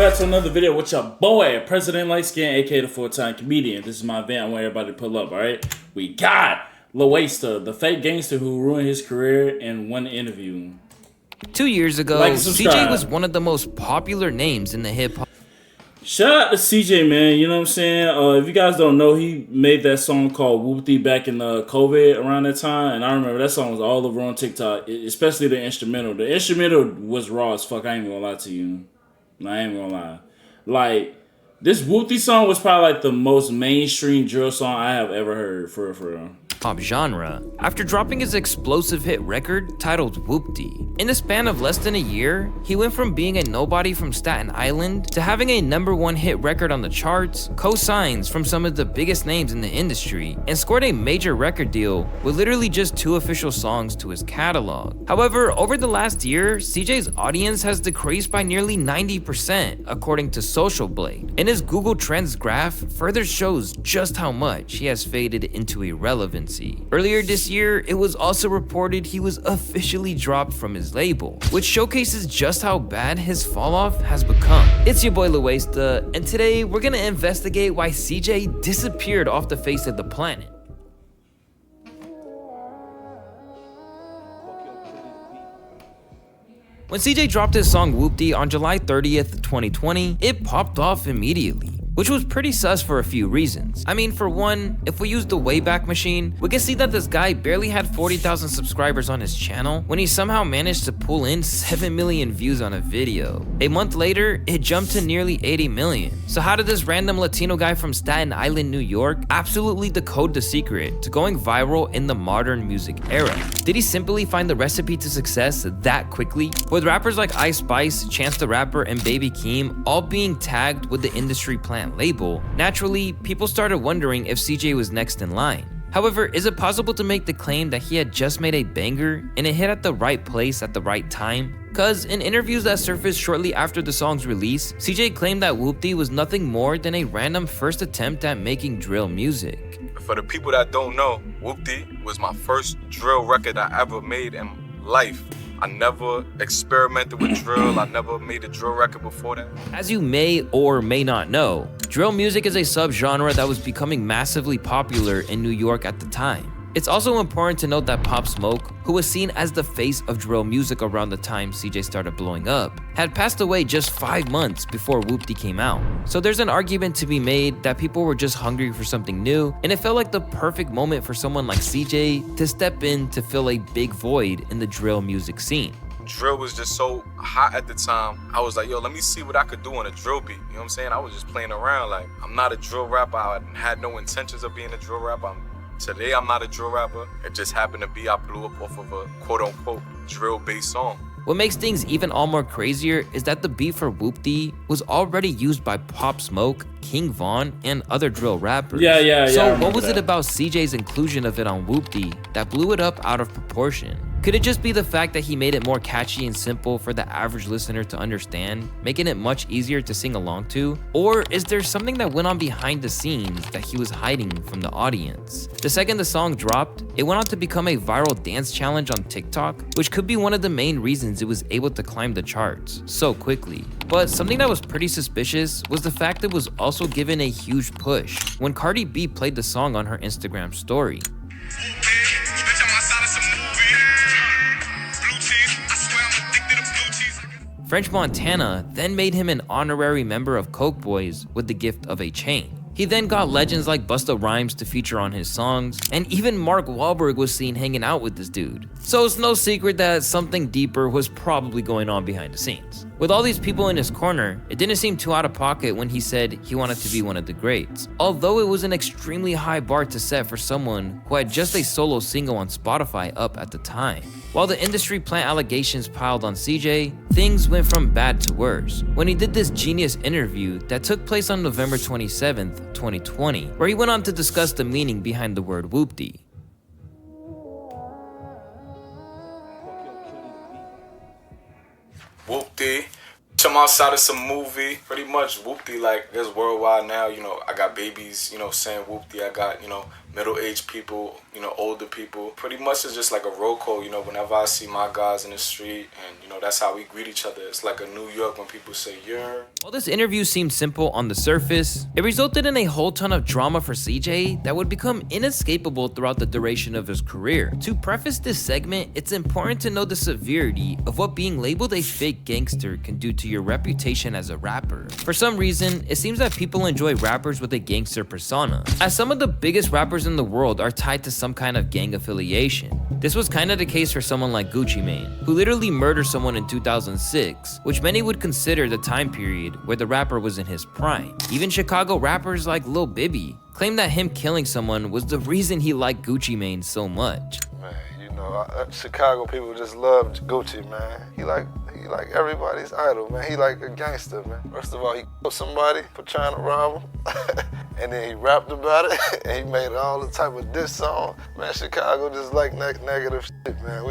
back to another video with your boy, PresidentLightSkin, aka the full-time comedian. This is my event. I want everybody to pull up, alright? We got Loaster, the fake gangster who ruined his career in one interview. 2 years ago, CJ was one of the most popular names in the hip-hop. Shout out to CJ, man. You know what I'm saying? If you guys don't know, he made that song called Whoopty back in COVID around that time. And I remember that song was all over on TikTok, especially the instrumental. The instrumental was raw as fuck. I ain't gonna lie to you. I ain't gonna lie. Like, this Whoopty song was probably like the most mainstream drill song I have ever heard, for real. Pop genre, after dropping his explosive hit record titled Whoopty. In the span of less than a year, he went from being a nobody from Staten Island to having a #1 hit record on the charts, co-signs from some of the biggest names in the industry, and scored a major record deal with literally just 2 official songs to his catalog. However, over the last year, CJ's audience has decreased by nearly 90%, according to Social Blade, and his Google Trends graph further shows just how much he has faded into irrelevance. Earlier this year, it was also reported he was officially dropped from his label, which showcases just how bad his falloff has become. It's your boy Loaster, and today we're gonna investigate why CJ disappeared off the face of the planet. When CJ dropped his song Whoopty on July 30th, 2020, it popped off immediately, which was pretty sus for a few reasons. I mean, for one, if we use the Wayback Machine, we can see that this guy barely had 40,000 subscribers on his channel when he somehow managed to pull in 7 million views on a video. A month later, it jumped to nearly 80 million. So how did this random Latino guy from Staten Island, New York, absolutely decode the secret to going viral in the modern music era? Did he simply find the recipe to success that quickly? With rappers like Ice Spice, Chance the Rapper, and Baby Keem all being tagged with the industry plant label, naturally, people started wondering if CJ was next in line. However, is it possible to make the claim that he had just made a banger and it hit at the right place at the right time? Cause in interviews that surfaced shortly after the song's release, CJ claimed that Whoopty was nothing more than a random first attempt at making drill music. For the people that don't know, Whoopty was my first drill record I ever made in life. I never experimented with drill. I never made a drill record before that. As you may or may not know, drill music is a subgenre that was becoming massively popular in New York at the time. It's also important to note that Pop Smoke, who was seen as the face of drill music around the time CJ started blowing up, had passed away just 5 months before Whoopty came out. So there's an argument to be made that people were just hungry for something new, and it felt like the perfect moment for someone like CJ to step in to fill a big void in the drill music scene. Drill was just so hot at the time. I was like, yo, let me see what I could do on a drill beat. You know what I'm saying? I was just playing around. Like, I'm not a drill rapper. I had no intentions of being a drill rapper. Today, I'm not a drill rapper. It just happened to be I blew up off of a quote-unquote drill-based song. What makes things even all more crazier is that the beat for Whoopty was already used by Pop Smoke, King Von, and other drill rappers. So what was it about CJ's inclusion of it on Whoopty that blew it up out of proportion? Could it just be the fact that he made it more catchy and simple for the average listener to understand, making it much easier to sing along to? Or is there something that went on behind the scenes that he was hiding from the audience? The second the song dropped, it went on to become a viral dance challenge on TikTok, which could be one of the main reasons it was able to climb the charts so quickly. But something that was pretty suspicious was the fact it was also given a huge push when Cardi B played the song on her Instagram story. French Montana then made him an honorary member of Coke Boys with the gift of a chain. He then got legends like Busta Rhymes to feature on his songs, and even Mark Wahlberg was seen hanging out with this dude. So it's no secret that something deeper was probably going on behind the scenes. With all these people in his corner, it didn't seem too out of pocket when he said he wanted to be one of the greats, although it was an extremely high bar to set for someone who had just a solo single on Spotify up at the time. While the industry plant allegations piled on CJ, things went from bad to worse when he did this genius interview that took place on November 27th, 2020, where he went on to discuss the meaning behind the word Whoopty. Whoopty. I'm outside of some movie. Pretty much Whoopty, like, it's worldwide now. You know, I got babies, you know, saying Whoopty. I got, you know, middle-aged people, you know, older people. Pretty much it's just like a roll call, you know, whenever I see my guys in the street, and, you know, that's how we greet each other. It's like a New York when people say, "You're." While this interview seemed simple on the surface, it resulted in a whole ton of drama for CJ that would become inescapable throughout the duration of his career. To preface this segment, it's important to know the severity of what being labeled a fake gangster can do to your reputation as a rapper. For some reason, it seems that people enjoy rappers with a gangster persona, as some of the biggest rappers in the world are tied to some kind of gang affiliation. This was kinda the case for someone like Gucci Mane, who literally murdered someone in 2006, which many would consider the time period where the rapper was in his prime. Even Chicago rappers like Lil Bibby claim that him killing someone was the reason he liked Gucci Mane so much. Man, you know, Chicago people just love Gucci, man. He like everybody's idol, man. He like a gangster, man. First of all, he killed somebody for trying to rob him, and then he rapped about it, and he made all the type of diss song. Man, Chicago just like negative shit, man.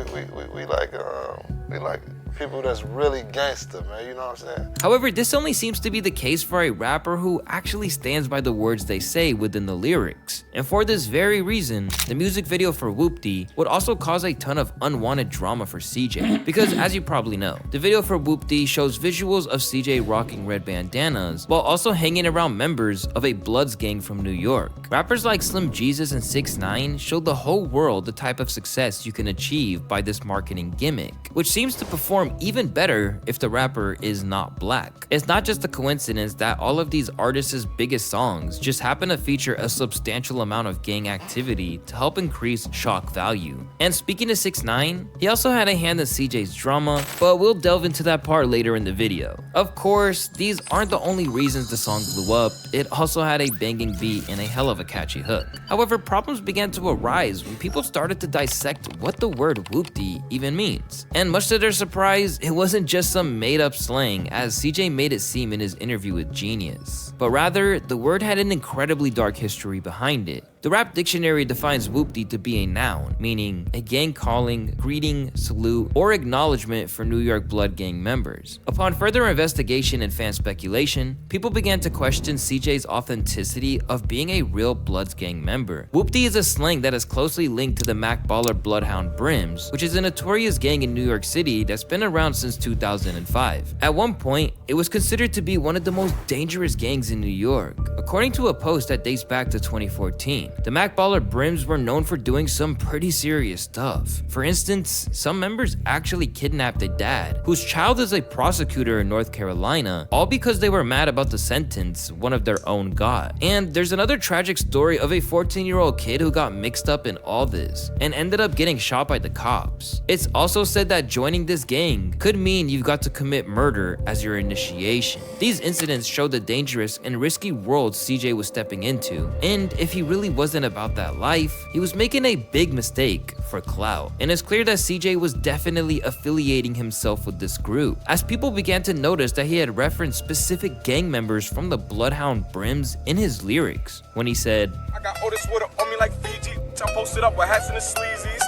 We like people that's really gangster, man, you know what I'm saying? However, this only seems to be the case for a rapper who actually stands by the words they say within the lyrics. And for this very reason, the music video for Whoopty would also cause a ton of unwanted drama for CJ. Because as you probably know, the video for Whoopty shows visuals of CJ rocking red bandanas while also hanging around members of a Bloods gang from New York. Rappers like Slim Jesus and 6ix9ine showed the whole world the type of success you can achieve by this marketing gimmick, which seems to perform even better if the rapper is not black. It's not just a coincidence that all of these artists' biggest songs just happen to feature a substantial amount of gang activity to help increase shock value. And speaking of 6ix9ine, he also had a hand in CJ's drama, but we'll delve into that part later in the video. Of course, these aren't the only reasons the song blew up. It also had a banging beat and a hell of a catchy hook. However, problems began to arise when people started to dissect what the word whoopty even means. And much to their surprise, it wasn't just some made-up slang, as CJ made it seem in his interview with Genius, but rather the word had an incredibly dark history behind it. The Rap Dictionary defines whoopty to be a noun, meaning a gang calling, greeting, salute, or acknowledgement for New York Blood gang members. Upon further investigation and fan speculation, people began to question CJ's authenticity of being a real Bloods gang member. Whoopty is a slang that is closely linked to the Mac Baller Bloodhound Brims, which is a notorious gang in New York City that's been around since 2005. At one point, it was considered to be one of the most dangerous gangs in New York. According to a post that dates back to 2014, the Mac Baller Brims were known for doing some pretty serious stuff. For instance, some members actually kidnapped a dad, whose child is a prosecutor in North Carolina, all because they were mad about the sentence one of their own got. And there's another tragic story of a 14-year-old kid who got mixed up in all this, and ended up getting shot by the cops. It's also said that joining this gang could mean you've got to commit murder as your initiation. These incidents show the dangerous and risky world CJ was stepping into, and if he really wasn't about that life, he was making a big mistake for clout. And it's clear that CJ was definitely affiliating himself with this group, as people began to notice that he had referenced specific gang members from the Bloodhound Brims in his lyrics, when he said, I got Otis water on me like Fiji. I'm posted up with hats and the sleazies.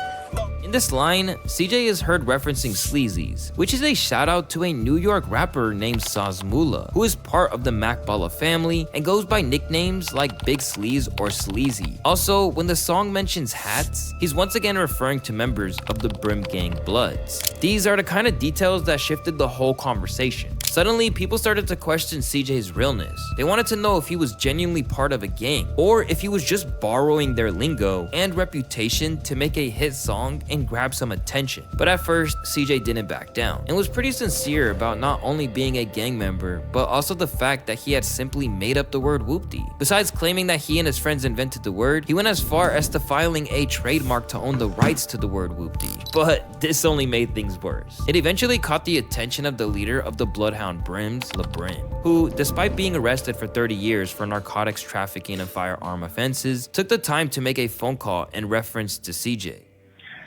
in this line, CJ is heard referencing sleazies, which is a shout out to a New York rapper named Sazmula, who is part of the Mac Baller family and goes by nicknames like Big Sleaze or Sleazy. Also, when the song mentions hats, he's once again referring to members of the Brim Gang Bloods. These are the kind of details that shifted the whole conversation. Suddenly, people started to question CJ's realness. They wanted to know if he was genuinely part of a gang, or if he was just borrowing their lingo and reputation to make a hit song and grab some attention. But at first, CJ didn't back down, and was pretty sincere about not only being a gang member, but also the fact that he had simply made up the word whoopty. Besides claiming that he and his friends invented the word, he went as far as to filing a trademark to own the rights to the word whoopty. But this only made things worse. It eventually caught the attention of the leader of the Bloodhound Brims, LeBrim, who, despite being arrested for 30 years for narcotics trafficking and firearm offenses, took the time to make a phone call in reference to CJ.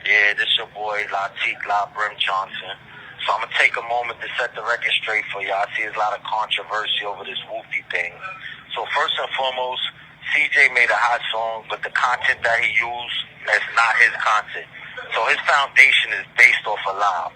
Yeah, this your boy Latik La Brim Johnson. So I'm gonna take a moment to set the record straight for y'all. I see there's a lot of controversy over this whoopty thing. So first and foremost, CJ made a hot song, but the content that he used is not his content. So his foundation is based off a lie.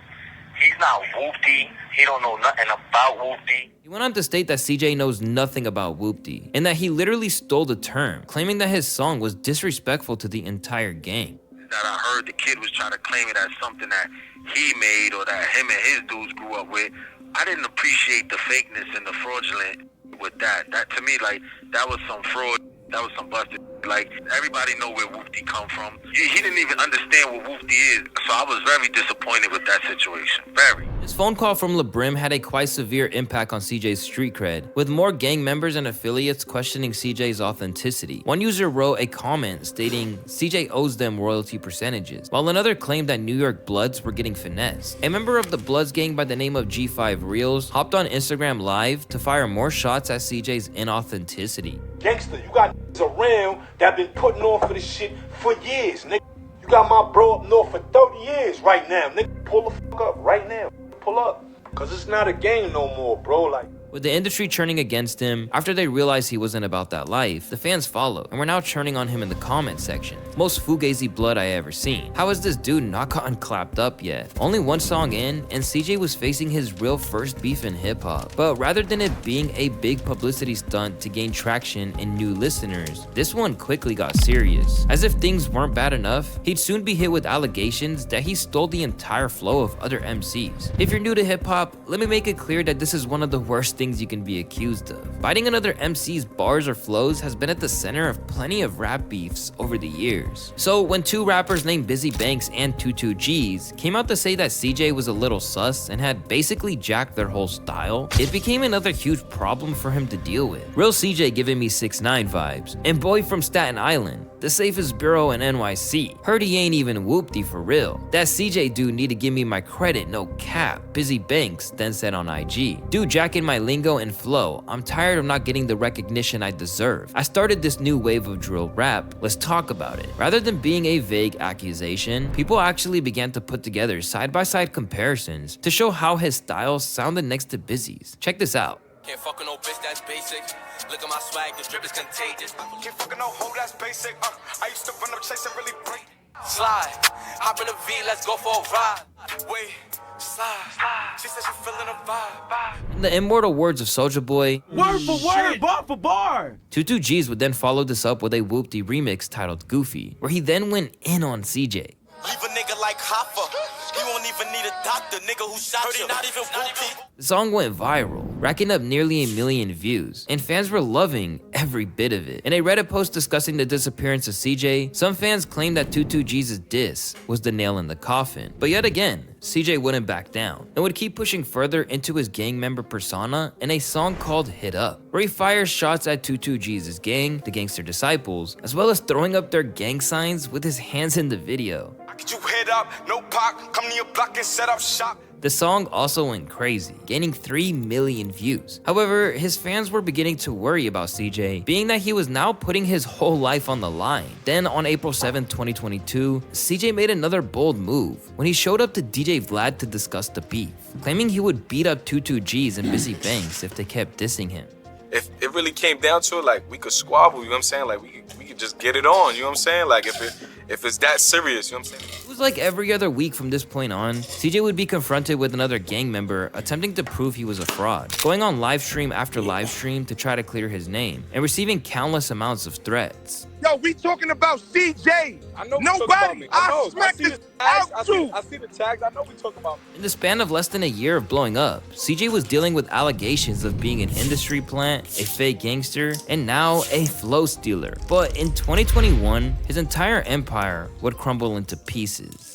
He's not whoopty. He don't know nothing about whoopty. He went on to state that CJ knows nothing about whoopty, and that he literally stole the term, claiming that his song was disrespectful to the entire gang. That I heard the kid was trying to claim it as something that he made or that him and his dudes grew up with. I didn't appreciate the fakeness and the fraudulent with that. That to me, like, that was some fraud. That was some busted. Like, everybody know where whoopty come from. He didn't even understand what whoopty is. So I was very disappointed with that situation. Very. His phone call from LeBrim had a quite severe impact on CJ's street cred, with more gang members and affiliates questioning CJ's authenticity. One user wrote a comment stating CJ owes them royalty percentages, while another claimed that New York Bloods were getting finessed. A member of the Bloods gang by the name of G5 Reels hopped on Instagram Live to fire more shots at CJ's inauthenticity. Gangster, you got around that been putting on for this shit for years, nigga. You got my bro up north for 30 years right now, nigga. Pull the fuck up right now. Pull up. Cause it's not a game no more, bro. Like, with the industry turning against him, after they realized he wasn't about that life, the fans followed, and were now churning on him in the comment section. Most fugazi blood I ever seen. How has this dude not gotten clapped up yet? Only one song in, and CJ was facing his real first beef in hip-hop. But rather than it being a big publicity stunt to gain traction and new listeners, this one quickly got serious. As if things weren't bad enough, he'd soon be hit with allegations that he stole the entire flow of other MCs. If you're new to hip-hop, let me make it clear that this is one of the worst things you can be accused of. Biting another MC's bars or flows has been at the center of plenty of rap beefs over the years. So when two rappers named Busy Banks and 22Gs came out to say that CJ was a little sus and had basically jacked their whole style, it became another huge problem for him to deal with. Real CJ giving me 6ix9ine vibes, and boy from Staten Island, the safest bureau in NYC. Heard he ain't even whoopty for real. That CJ dude need to give me my credit, no cap. Busy Banks then said on IG, dude jacking my lingo and flow. I'm tired of not getting the recognition I deserve. I started this new wave of drill rap. Let's talk about it. Rather than being a vague accusation, people actually began to put together side-by-side comparisons to show how his style sounded next to Busy's. Check this out. Can't fuck with no bitch, that's basic. Look at my swag, the drip is contagious. Can't fucking no hoe, that's basic. I used to run up chasing really break. Slide, hop in the V, let's go for a ride. Wait, slide. She said she feeling a vibe. In the immortal words of Soulja Boy, word for word, bar for bar. 22Gs would then follow this up with a whoopty remix titled Goofy, where he then went in on CJ. Leave a nigga like Hoffa. He won't even need a doctor, nigga who shot you. Not even whoopty. The song went viral, racking up nearly 1 million views, and fans were loving every bit of it. In a Reddit post discussing the disappearance of CJ, some fans claimed that 22G's diss was the nail in the coffin. But yet again, CJ wouldn't back down, and would keep pushing further into his gang member persona in a song called Hit Up, where he fires shots at 22G's gang, the Gangster Disciples, as well as throwing up their gang signs with his hands in the video. Get you hit up, no pop, come to your block and set up shop. The song also went crazy, gaining 3 million views. However, his fans were beginning to worry about CJ, being that he was now putting his whole life on the line. Then on April 7, 2022, CJ made another bold move when he showed up to DJ Vlad to discuss the beef, claiming he would beat up 22Gs and Busy Banks if they kept dissing him. If it really came down to it, like, we could squabble, you know what I'm saying? Like, we could just get it on, you know what I'm saying? Like, if it's that serious, you know what I'm saying? It was like every other week from this point on, CJ would be confronted with another gang member attempting to prove he was a fraud, going on live stream after live stream to try to clear his name, and receiving countless amounts of threats. yo, we talking about CJ. I know Nobody. I smacked this out too. I see the tags. I know we talking about. In the span of less than a year of blowing up, CJ was dealing with allegations of being an industry plant, a fake gangster, and now a flow stealer. But in 2021, his entire empire would crumble into pieces.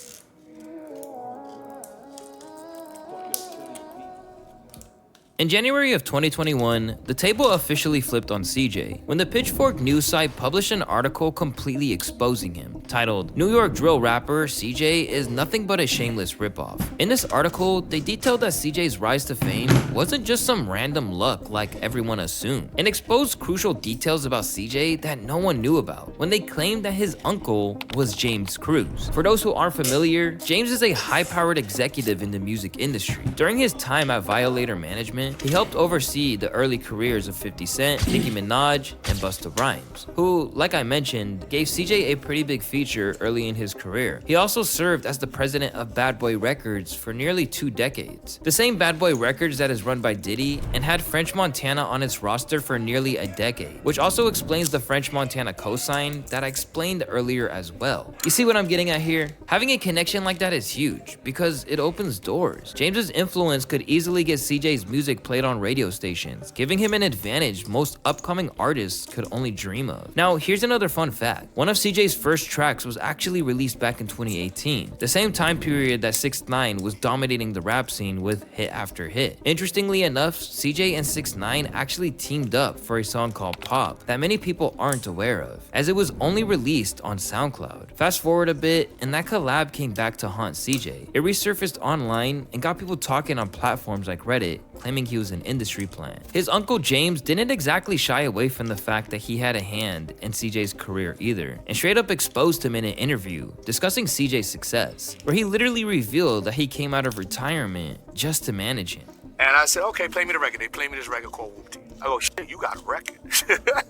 In January of 2021, the table officially flipped on CJ when the Pitchfork news site published an article completely exposing him, titled, "New York drill rapper CJ is nothing but a shameless ripoff." In this article, they detailed that CJ's rise to fame wasn't just some random luck like everyone assumed, and exposed crucial details about CJ that no one knew about when they claimed that his uncle was James Cruz. For those who aren't familiar, James is a high-powered executive in the music industry. During his time at Violator Management, he helped oversee the early careers of 50 Cent, Nicki Minaj, and Busta Rhymes, who, like I mentioned, gave CJ a pretty big feature feature early in his career. He also served as the president of Bad Boy Records for nearly 2 decades. The same Bad Boy Records that is run by Diddy and had French Montana on its roster for nearly a decade, which also explains the French Montana cosign that I explained earlier as well. You see what I'm getting at here? Having a connection like that is huge because it opens doors. James's influence could easily get CJ's music played on radio stations, giving him an advantage most upcoming artists could only dream of. Now, here's another fun fact. One of CJ's first tracks was actually released back in 2018, the same time period that 6ix9ine was dominating the rap scene with hit after hit. Interestingly enough, CJ and 6ix9ine actually teamed up for a song called Pop that many people aren't aware of, as it was only released on SoundCloud. Fast forward a bit, and that collab came back to haunt CJ. It resurfaced online and got people talking on platforms like Reddit, claiming he was an industry plant. His uncle James didn't exactly shy away from the fact that he had a hand in CJ's career either, and straight up exposed him in an interview discussing CJ's success, where he literally revealed that he came out of retirement just to manage him. And I said, okay, play me the record. They play me this record called Whoopty. I go, shit, you got a record.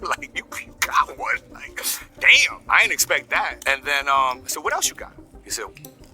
Like, you got one. Like, damn, I ain't expect that. And then I said, what else you got? He said,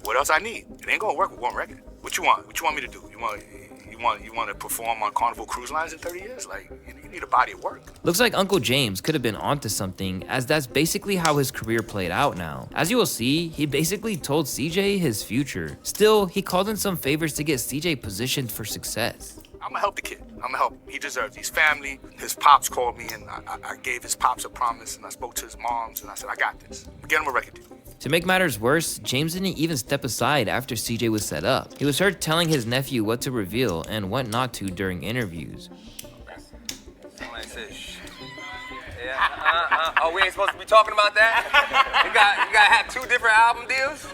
what else I need? It ain't gonna work with one record. What you want? What you want me to do? You want to perform on Carnival Cruise Lines in 30 years? Like, you need a body of work. Looks like Uncle James could have been onto something, as that's basically how his career played out now. As you will see, he basically told CJ his future. Still, he called in some favors to get CJ positioned for success. I'm gonna help the kid. I'm gonna help him. He deserves it. His family. His pops called me, and I gave his pops a promise, and I spoke to his moms, and I said, I got this. Get him a record deal. To make matters worse, James didn't even step aside after CJ was set up. He was heard telling his nephew what to reveal and what not to during interviews. Oh, we ain't supposed to be talking about that? You gotta have 2 different album deals?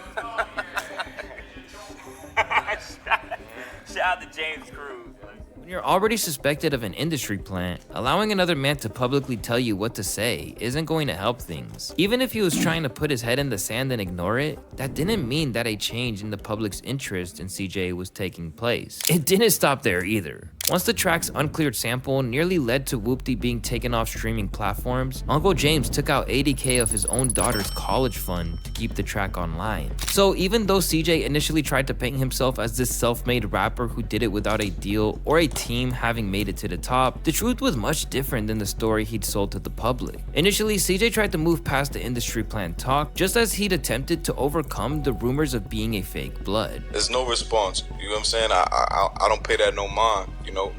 Shout out to James Cruz. When you're already suspected of an industry plant, allowing another man to publicly tell you what to say isn't going to help things. Even if he was trying to put his head in the sand and ignore it, that didn't mean that a change in the public's interest in CJ was taking place. It didn't stop there either. Once the track's uncleared sample nearly led to Whoopty being taken off streaming platforms, Uncle James took out $80K of his own daughter's college fund to keep the track online. So even though CJ initially tried to paint himself as this self-made rapper who did it without a deal or a team having made it to the top, the truth was much different than the story he'd sold to the public. Initially, CJ tried to move past the industry plan talk, just as he'd attempted to overcome the rumors of being a fake blood. There's no response. You know what I'm saying? I don't pay that no mind. You know,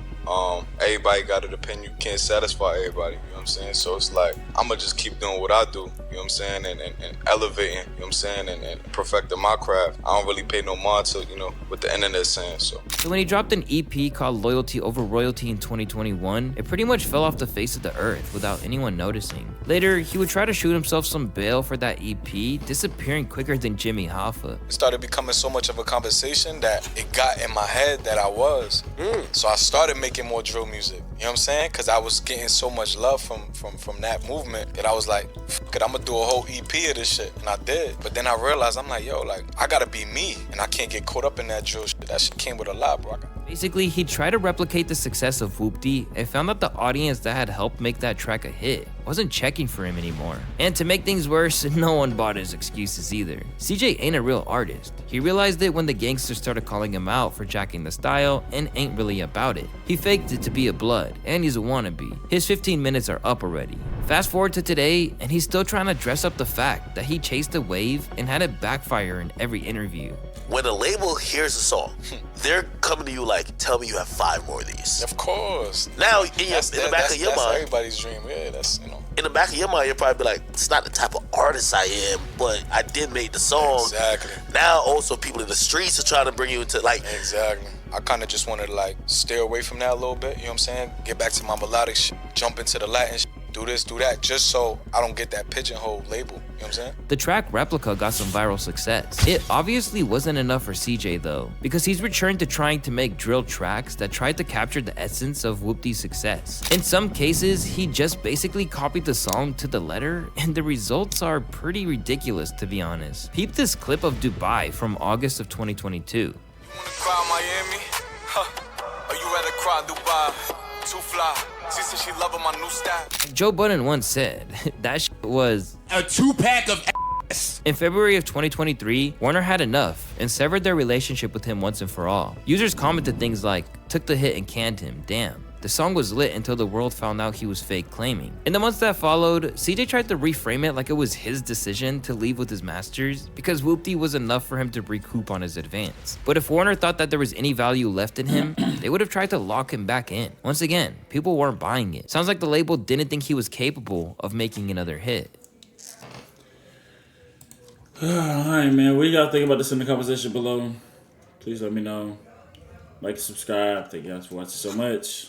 everybody got an opinion. You can't satisfy everybody. You know what I'm saying? So it's like, I'ma just keep doing what I do. You know what I'm saying? And elevating, you know what I'm saying? And perfecting my craft. I don't really pay no mind to, you know, what the internet's saying, so when he dropped an EP called Loyalty Over Royalty in 2021, it pretty much fell off the face of the earth without anyone noticing. Later, he would try to shoot himself some bail for that EP, disappearing quicker than Jimmy Hoffa. It started becoming so much of a conversation that it got in my head that I was. So I started making more drill music. You know what I'm saying? Because I was getting so much love from that movement that I was like, fuck it, I'm gonna do a whole EP of this shit. And I did. But then I realized, I'm like, yo, like, I gotta be me. And I can't get caught up in that drill shit. That shit came with a lot, bro. Basically, he tried to replicate the success of Whoopty and found that the audience that had helped make that track a hit wasn't checking for him anymore. And to make things worse, no one bought his excuses either. CJ ain't a real artist. He realized it when the gangsters started calling him out for jacking the style and ain't really about it. He faked it to be a blood, and he's a wannabe. His 15 minutes are up already. Fast forward to today, and he's still trying to dress up the fact that he chased a wave and had it backfire in every interview. When a label hears a song, they're coming to you like, tell me you have 5 more of these. Of course. Now, in the back of your mind, that's everybody's dream. Yeah, that's, you know. In the back of your mind, you'll probably be like, it's not the type of artist I am, but I did make the song. Exactly. Now, also, people in the streets are trying to bring you into, like... Exactly. I kind of just wanted to, like, stay away from that a little bit, you know what I'm saying? Get back to my melodic shit, jump into the Latin shit, do this, do that, just so I don't get that pigeonhole label, you know what I'm saying? The track Replica got some viral success. It obviously wasn't enough for CJ though, because he's returned to trying to make drill tracks that tried to capture the essence of Whoopty's success. In some cases, he just basically copied the song to the letter, and the results are pretty ridiculous to be honest. Peep this clip of Dubai from August of 2022. You wanna cry Miami? Huh. Or you rather cry Dubai? Too fly. She said she loving my new style. Joe Budden once said, that shit was a 2-pack of Yes. In February of 2023, Warner had enough and severed their relationship with him once and for all. Users commented things like, "Took the hit and canned him, damn." The song was lit until the world found out he was fake claiming. In the months that followed, CJ tried to reframe it like it was his decision to leave with his masters because whoopty was enough for him to recoup on his advance. But if Warner thought that there was any value left in him, they would have tried to lock him back in. Once again, people weren't buying it. Sounds like the label didn't think he was capable of making another hit. Alright, man. What do y'all think about this in the comment section below? Please let me know. Like, subscribe. Thank you guys for watching so much.